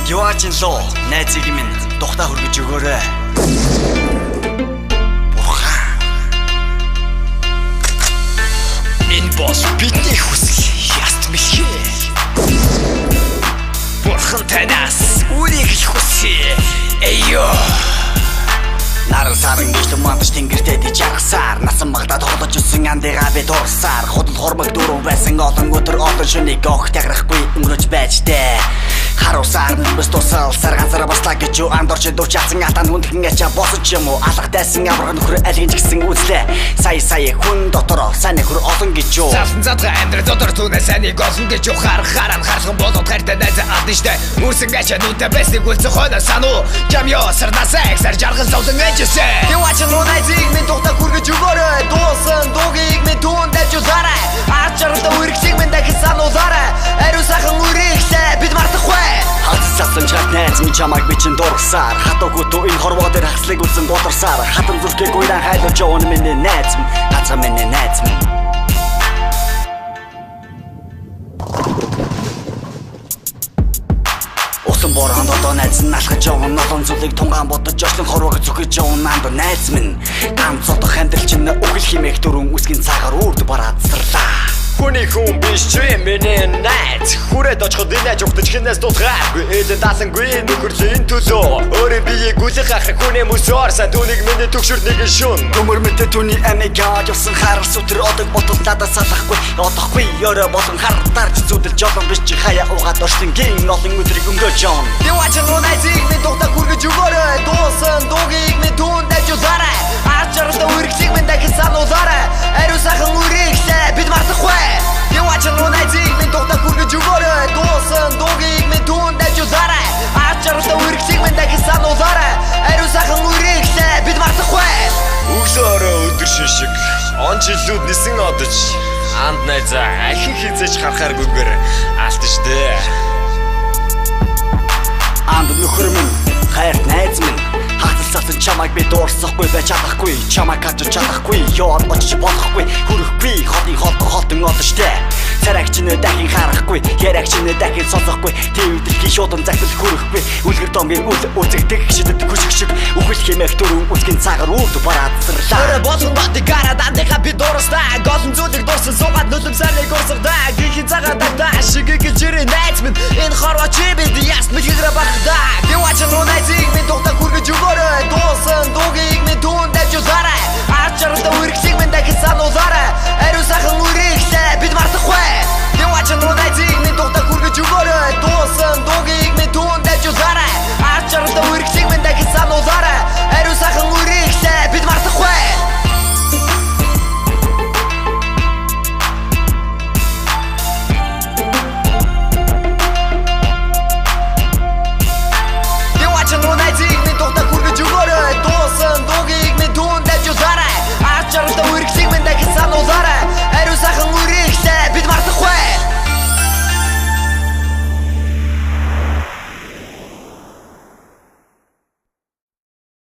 Юачин лоо найзыг минь тухтаа хүргэж өгөөрэй. Бурхан. Энэ бос бидний хүсэл яст мэлхээ. Бурхан танаас үрийг л хүсье. Эйё. Наран сарын гişлэн мандаж тэнгэртэй диж яргасаар насан магдаад холдож өссөн андыгаа би дурсаар худал хормог дөрөв байсан олон өдөр олон шөнийг огт яграхгүй өнгөрөж байж дээ. Харуусаар нүмс тусал сар ганцаараа баслаа гэж юу андорч дүүчаасан атан хүндхэн ячаа босож юм уу алгадайсан авраг нөхөр алгинж гисэн үзлээ. Сая хүн дотор сайн хөр олон гэж юу Засан задга амьдрал дотор түүнээ сайныг олон гэж юу харахаараа харсан болоод хайртай найз адна штэ үрсэн гачаа нүдэ бэсэг үлцэх хойно сануу жамё сарнасаа сар жаргал зовлон эжсэн Юачин лоо найзыг минь тухтаа хүргэж өгөөрэй. Дуусан дуугийг минь түүн дайжуулаарай. Ачаартай үргэлжлэх минь дахин сануулаарай. Ариу сайхан үргэлжлээ бид мартахгүй. Хатсан чат найз минь чамайг би чин дурсаар хатаагүй дуу энэ хорвоо дээр хаслыг үлсэн бодорсаар хатан зүрхийг уйран хайлуулж явна миний найз минь гацаа миний найз минь Усан бороонд одоо найз нь алхаж явна noloн зүйлийг тунгаан бодож очлон хорвоог зүхэж явна анд найз минь ганц одох амьдрал чинь үхэл химээх дөрөв үсгийн цагаар үрд бараадсарлаа Хүний хүн биш ч миний найз хүрээд очиход энэ ажигтж хинээс дутгаагүй эдэн даасангүй нөхөрлийн төлөө өөрийн биеийг гүлэх ахрах хүний мөсөөр сайн түүнийг миний төгшөр нэгэн шүн Төмөр мэтэ түүний амигаа явсан харал сүтэр одог ботол надад салахгүй одохгүй өрөө болон хартаарч зүдэлж олон биш чи хаяа угаад орсон гин олон өдрийг өнгөрөөж юм Юачин лоо найзыг минь тухтаа хүргэж өгөөрэй дуусан дуугийг минь түүн дайжуулаарай ачаартай үргэлжлэх минь дахин сануулаарай ариу сайхан үргэлжлээ бид мартахгүй Юачин лоо найзыг минь тухтаа хүргэж өгөөрэй дуусан дуугийг минь түүн дайжуулаарай ачаартай үргэлжлэх минь дахин сануулаарай ариу сайхан үргэлжлээ бид мартахгүй Өглөөрөө өдөр шишиг он жилүүд нисэн одож анд найзаа ахин хизэж харахааргүйгээр алт штэ Анд нөхөр минь хайрт найз минь Хаталцсан чамайг би дуурсахгүй байж чадахгүй чамайг хатж чадахгүй ёо очиж болохгүй хүрэхгүй хотын одоштэй царайч нэ дахин харахгүй ярагч нэ дахин сонсохгүй твэдэрхий шуудан загтал хүрэхгүй үлгэр домгийн үл үзэгдэх шидэд хүчиг шиг үхэл хэмээх дөрөв үсгийн цагаар үрд бараадсарлаа Өрөө болсон бати гараад андыгаа би дуурстаа голон зүйлийг дуурсан суугаад нүлэмсэрийг урсардаа гинхи цагаад таа шигийг жирэ найз минь энэ хорвоо чи бид яст мэхгэрэ багтаа Юачин лоо найзыг минь тухтаа хүргэж өгөөрэй дуусан дуугийг минь түүн дайжуулаарай ачаартай үргэлжлэх минь дахин сануулаарай ариу сайхан үргэлжлээ